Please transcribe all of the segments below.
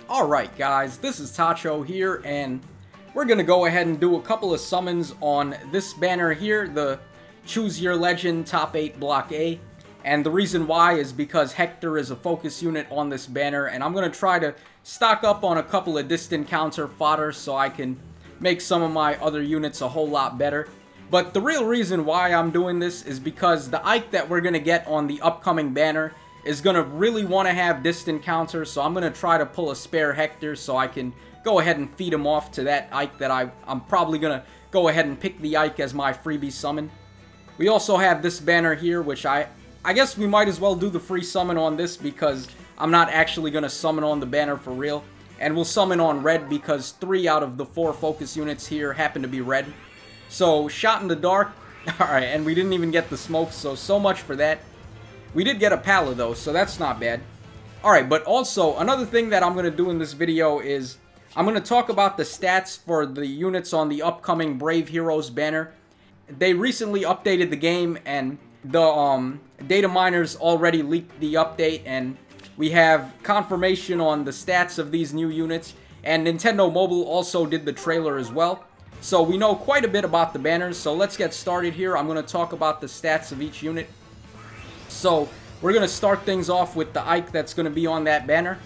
Alright guys, this is Tacho here, and we're going to go ahead and do a couple of summons on this banner here, the Choose Your Legend Top 8 Block A. And the reason why is because Hector is a focus unit on this banner, and I'm going to try to stock up on a couple of distant counter fodder so I can make some of my other units a whole lot better. But the real reason why I'm doing this is because the Ike that we're going to get on the upcoming banner is going to really want to have distant counter, so I'm going to try to pull a spare Hector so I can go ahead and feed him off to that Ike that I'm probably going to go ahead and pick the Ike as my freebie summon. We also have this banner here, which I guess we might as well do the free summon on this because I'm not actually going to summon on the banner for real. And we'll summon on red because 3 out of the 4 focus units here happen to be red. So, Shot in the Dark. Alright, and we didn't even get the smoke, so much for that. We did get a Pala though, so that's not bad. Alright, but also, another thing that I'm going to do in this video is I'm going to talk about the stats for the units on the upcoming Brave Heroes banner. They recently updated the game, and the data miners already leaked the update, and we have confirmation on the stats of these new units, and Nintendo Mobile also did the trailer as well. So we know quite a bit about the banners, so let's get started here. I'm going to talk about the stats of each unit. So we're going to start things off with the Ike that's going to be on that banner.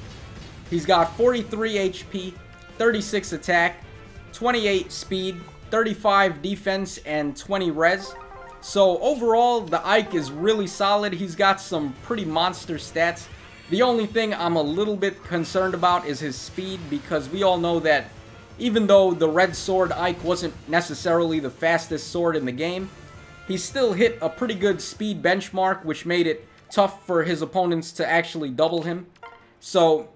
He's got 43 HP, 36 attack, 28 speed, 35 defense, and 20 res. So overall, the Ike is really solid. He's got some pretty monster stats. The only thing I'm a little bit concerned about is his speed, because we all know that even though the red sword Ike wasn't necessarily the fastest sword in the game, he still hit a pretty good speed benchmark, which made it tough for his opponents to actually double him. So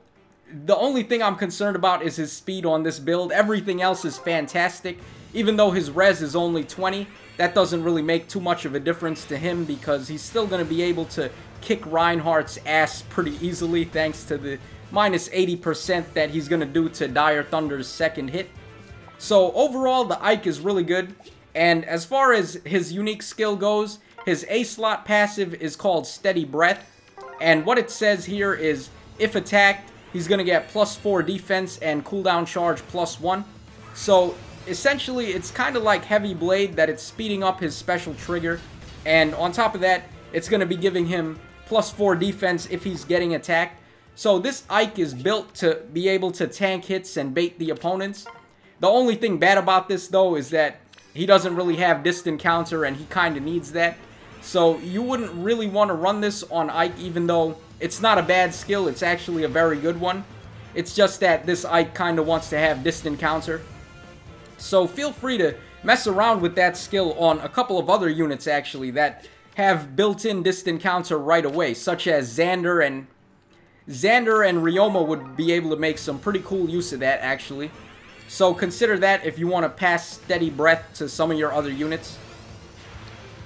the only thing I'm concerned about is his speed on this build. Everything else is fantastic. Even though his res is only 20, that doesn't really make too much of a difference to him because he's still going to be able to kick Reinhardt's ass pretty easily thanks to the minus 80% that he's going to do to Dire Thunder's second hit. So overall, the Ike is really good. And as far as his unique skill goes, his A-slot passive is called Steady Breath. And what it says here is, if attacked, he's going to get +4 defense and cooldown charge +1. So essentially, it's kind of like Heavy Blade, that it's speeding up his special trigger. And on top of that, it's going to be giving him +4 defense if he's getting attacked. So this Ike is built to be able to tank hits and bait the opponents. The only thing bad about this, though, is that he doesn't really have distant counter, and he kind of needs that. So you wouldn't really want to run this on Ike, even though it's not a bad skill. It's actually a very good one. It's just that this Ike kind of wants to have distant counter. So feel free to mess around with that skill on a couple of other units, actually, that have built-in distant counter right away, such as Xander and Ryoma would be able to make some pretty cool use of that, actually. So consider that if you want to pass Steady Breath to some of your other units.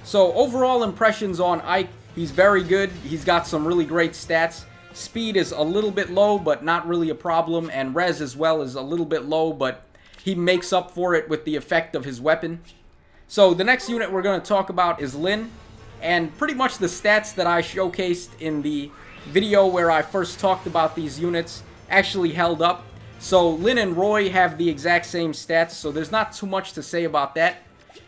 So overall impressions on Ike, he's very good. He's got some really great stats. Speed is a little bit low, but not really a problem. And res as well is a little bit low, but he makes up for it with the effect of his weapon. So the next unit we're going to talk about is Lin. And pretty much the stats that I showcased in the video where I first talked about these units actually held up. So Lin and Roy have the exact same stats, so there's not too much to say about that.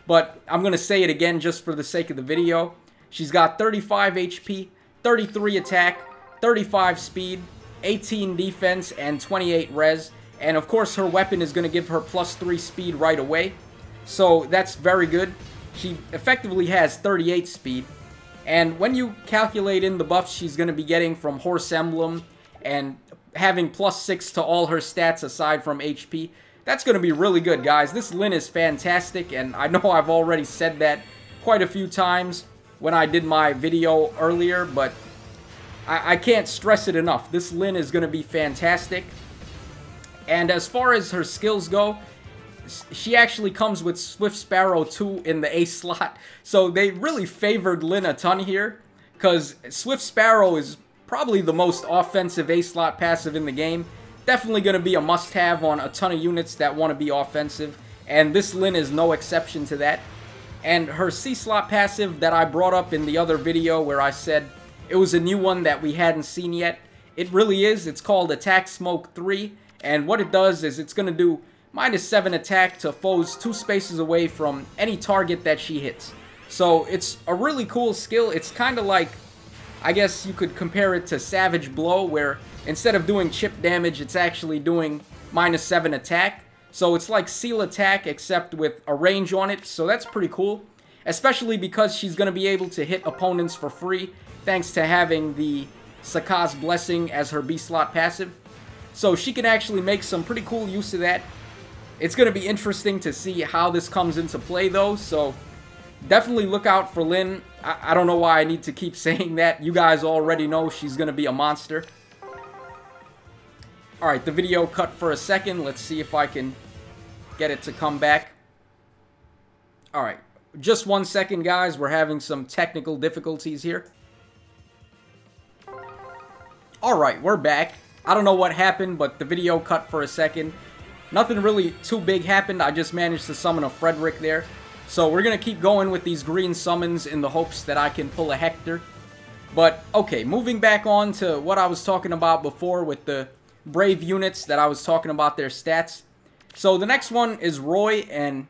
But I'm going to say it again just for the sake of the video. She's got 35 HP, 33 attack, 35 speed, 18 defense, and 28 res. And of course her weapon is going to give her +3 speed right away. So that's very good. She effectively has 38 speed. And when you calculate in the buffs she's going to be getting from Horse Emblem and having +6 to all her stats aside from HP, that's going to be really good, guys. This Lin is fantastic, and I know I've already said that quite a few times when I did my video earlier, but I can't stress it enough. This Lin is going to be fantastic. And as far as her skills go, she actually comes with Swift Sparrow 2 in the A slot. So they really favored Lin a ton here, because Swift Sparrow is probably the most offensive A slot passive in the game. Definitely going to be a must-have on a ton of units that want to be offensive. And this Lin is no exception to that. And her C slot passive that I brought up in the other video where I said it was a new one that we hadn't seen yet. It really is. It's called Attack Smoke 3. And what it does is it's going to do -7 attack to foes 2 spaces away from any target that she hits. So it's a really cool skill. It's kind of like, I guess you could compare it to Savage Blow, where instead of doing chip damage, it's actually doing -7 attack. So it's like Seal Attack, except with a range on it. So that's pretty cool, especially because she's going to be able to hit opponents for free, thanks to having the Saka's Blessing as her B-slot passive. So she can actually make some pretty cool use of that. It's going to be interesting to see how this comes into play, though, so definitely look out for Lynn. I don't know why I need to keep saying that. You guys already know she's going to be a monster. Alright, the video cut for a second. Let's see if I can get it to come back. Alright, just 1 second, guys. We're having some technical difficulties here. Alright, we're back. I don't know what happened, but the video cut for a second. Nothing really too big happened. I just managed to summon a Frederick there. So we're going to keep going with these green summons in the hopes that I can pull a Hector. But, okay, moving back on to what I was talking about before with the Brave units that I was talking about their stats. So the next one is Roy, and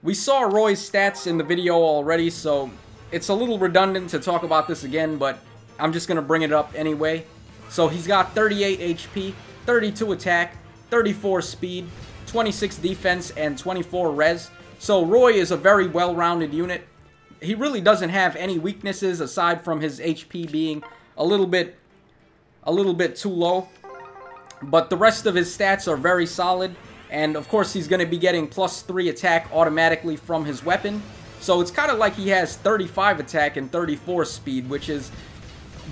we saw Roy's stats in the video already, so it's a little redundant to talk about this again, but I'm just going to bring it up anyway. So he's got 38 HP, 32 attack, 34 speed, 26 defense, and 24 res. So Roy is a very well-rounded unit. He really doesn't have any weaknesses aside from his HP being a little bit too low. But the rest of his stats are very solid. And of course he's going to be getting +3 attack automatically from his weapon. So it's kind of like he has 35 attack and 34 speed, which is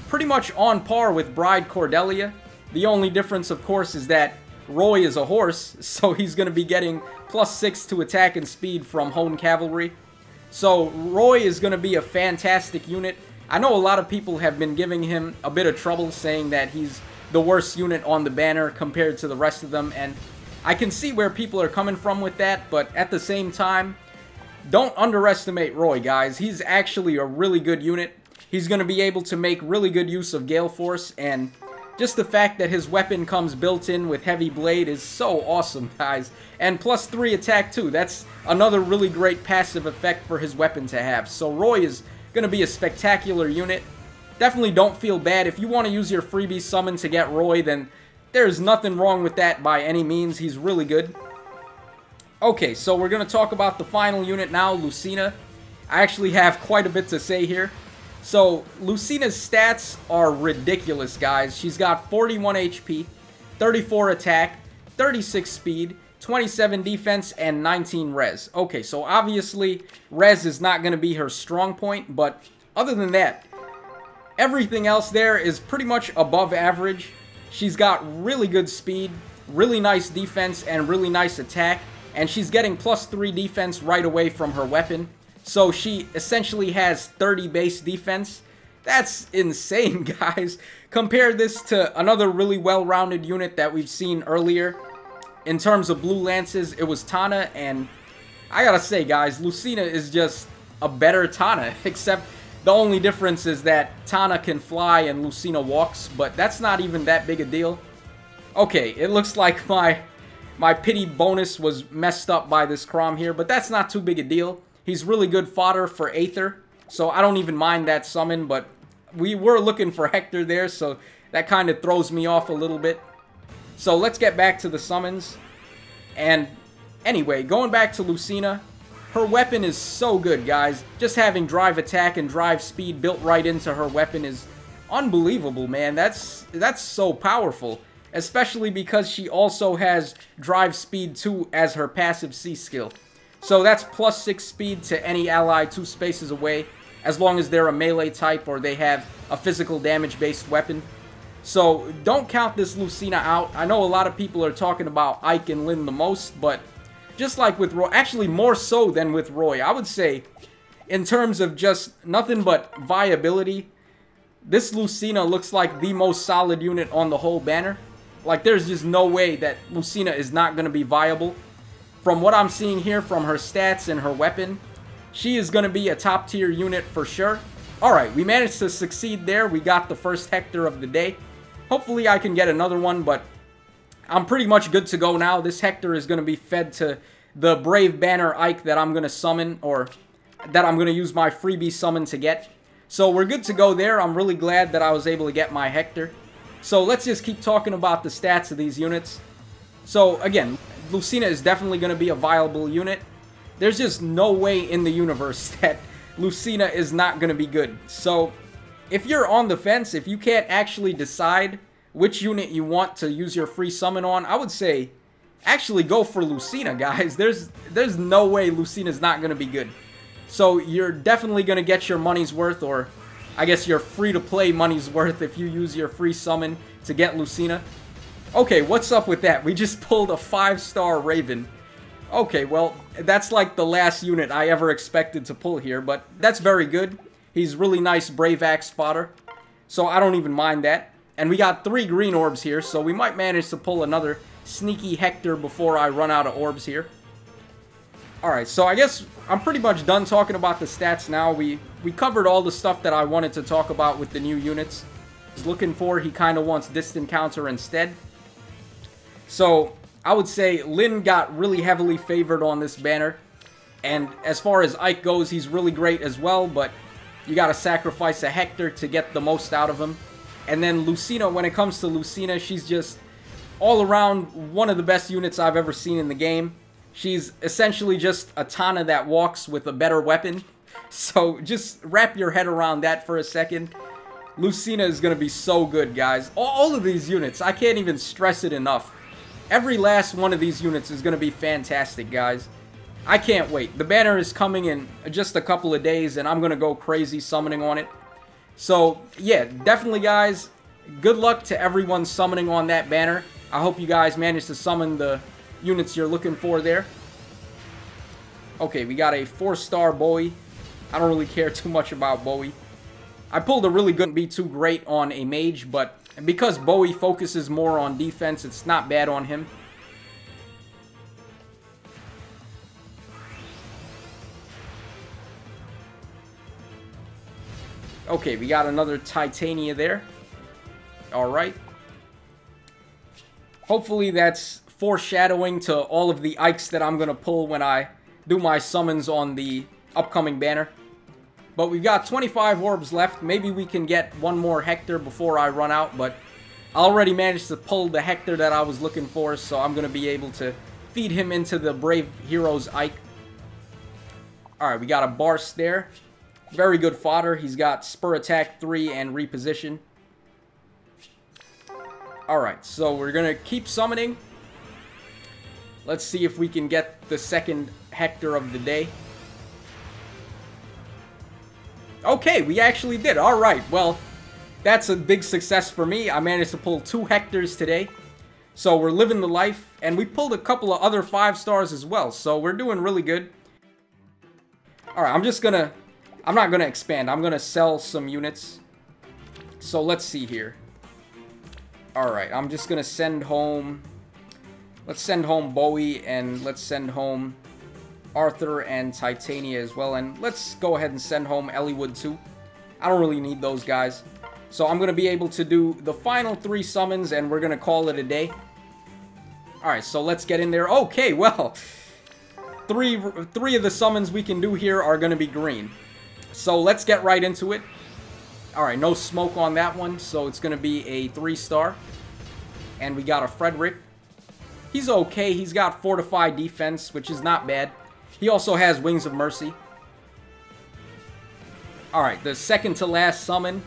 pretty much on par with Bride Cordelia. The only difference, of course, is that Roy is a horse, so he's going to be getting +6 to attack and speed from Hone Cavalry. So Roy is going to be a fantastic unit. I know a lot of people have been giving him a bit of trouble, saying that he's the worst unit on the banner compared to the rest of them, and I can see where people are coming from with that, but at the same time, don't underestimate Roy, guys. He's actually a really good unit. He's going to be able to make really good use of Gale Force, and just the fact that his weapon comes built in with Heavy Blade is so awesome, guys. And +3 attack too. That's another really great passive effect for his weapon to have. So Roy is going to be a spectacular unit. Definitely don't feel bad. If you want to use your freebie summon to get Roy, then there's nothing wrong with that by any means. He's really good. Okay, so we're going to talk about the final unit now, Lucena. I actually have quite a bit to say here. So, Lucena's stats are ridiculous, guys. She's got 41 HP, 34 attack, 36 speed, 27 defense, and 19 res. Okay, so obviously, res is not going to be her strong point, but other than that, everything else there is pretty much above average. She's got really good speed, really nice defense, and really nice attack, and she's getting +3 defense right away from her weapon. So she essentially has 30 base defense. That's insane, guys. Compare this to another really well-rounded unit that we've seen earlier. In terms of Blue Lances, it was Tana, and I gotta say, guys, Lucena is just a better Tana, except the only difference is that Tana can fly and Lucena walks, but that's not even that big a deal. Okay, it looks like my pity bonus was messed up by this Crom here, but that's not too big a deal. He's really good fodder for Aether, so I don't even mind that summon, but we were looking for Hector there, so that kind of throws me off a little bit. So let's get back to the summons. And anyway, going back to Lucena, her weapon is so good, guys. Just having drive attack and drive speed built right into her weapon is unbelievable, man. That's so powerful, especially because she also has drive speed 2 as her passive C skill. So that's +6 speed to any ally 2 spaces away, as long as they're a melee type or they have a physical damage-based weapon. So don't count this Lucena out. I know a lot of people are talking about Ike and Lynn the most, but just like with Roy, actually more so than with Roy, I would say in terms of just nothing but viability, this Lucena looks like the most solid unit on the whole banner. Like, there's just no way that Lucena is not going to be viable. From what I'm seeing here from her stats and her weapon, she is going to be a top tier unit for sure. Alright, we managed to succeed there. We got the first Hector of the day. Hopefully I can get another one, but I'm pretty much good to go now. This Hector is going to be fed to the Brave Banner Ike that I'm going to summon, or that I'm going to use my freebie summon to get. So we're good to go there. I'm really glad that I was able to get my Hector. So let's just keep talking about the stats of these units. So again, Lucena is definitely going to be a viable unit. There's just no way in the universe that Lucena is not going to be good. So if you're on the fence, if you can't actually decide which unit you want to use your free summon on, I would say actually go for Lucena, guys. There's no way Lucena's not going to be good. So you're definitely going to get your money's worth, or I guess your free-to-play money's worth if you use your free summon to get Lucena. Okay, what's up with that? We just pulled a 5-star Raven. Okay, well, that's like the last unit I ever expected to pull here, but that's very good. He's really nice Brave Axe fodder, so I don't even mind that. And we got 3 green orbs here, so we might manage to pull another sneaky Hector before I run out of orbs here. Alright, so I guess I'm pretty much done talking about the stats now. We covered all the stuff that I wanted to talk about with the new units. He's looking for, he kind of wants distant counter instead. So I would say Lin got really heavily favored on this banner. And as far as Ike goes, he's really great as well, but you gotta sacrifice a Hector to get the most out of him. And then Lucena, when it comes to Lucena, she's just all around one of the best units I've ever seen in the game. She's essentially just a Tana that walks with a better weapon. So just wrap your head around that for a second. Lucena is going to be so good, guys. All of these units, I can't even stress it enough. Every last one of these units is going to be fantastic, guys. I can't wait. The banner is coming in just a couple of days, and I'm going to go crazy summoning on it. So, yeah, definitely, guys, good luck to everyone summoning on that banner. I hope you guys manage to summon the units you're looking for there. Okay, we got a 4-star Bowie. I don't really care too much about Bowie. I pulled a really good, be too great on a mage, but because Bowie focuses more on defense, it's not bad on him. Okay, we got another Titania there. Alright. Hopefully that's foreshadowing to all of the Ikes that I'm going to pull when I do my summons on the upcoming banner. But we've got 25 orbs left. Maybe we can get one more Hector before I run out, but I already managed to pull the Hector that I was looking for, so I'm going to be able to feed him into the Brave Heroes Ike. Alright, we got a Barst there. Very good fodder. He's got Spur Attack 3 and Reposition. Alright, so we're going to keep summoning. Let's see if we can get the second Hector of the day. Okay, we actually did. Alright, well, that's a big success for me. I managed to pull 2 Hectors today. So we're living the life. And we pulled a couple of other 5 stars as well. So we're doing really good. Alright, I'm not going to expand. I'm going to sell some units. So let's see here. Alright, I'm just going to send home... Let's send home Bowie, and let's send home Arthur and Titania as well. And let's go ahead and send home Elliewood too. I don't really need those guys. So I'm going to be able to do the final 3 summons, and we're going to call it a day. Alright, so let's get in there. Okay, well, three of the summons we can do here are going to be green. So let's get right into it. Alright, no smoke on that one, so it's going to be a 3-star. And we got a Frederick. He's okay. He's got Fortified Defense, which is not bad. He also has Wings of Mercy. Alright, the second to last summon.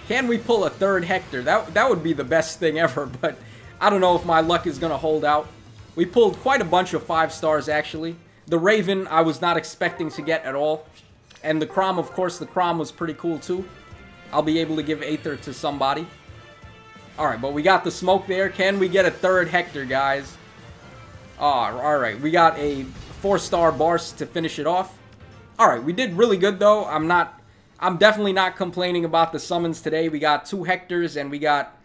Can we pull a 3rd Hector? That would be the best thing ever, but I don't know if my luck is going to hold out. We pulled quite a bunch of 5 stars, actually. The Raven, I was not expecting to get at all. And the Crom, of course, the Crom was pretty cool, too. I'll be able to give Aether to somebody. Alright, but we got the smoke there. Can we get a 3rd Hector, guys? Alright, we got a 4-star Barst to finish it off. Alright, we did really good, though. I'm definitely not complaining about the summons today. We got 2 Hectors, and we got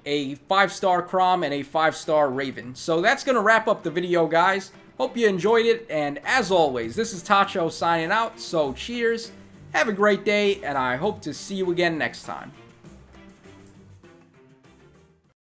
a 5-star Crom and a 5-star Raven. So that's going to wrap up the video, guys. Hope you enjoyed it, and as always, this is Tacho signing out, so cheers, have a great day, and I hope to see you again next time.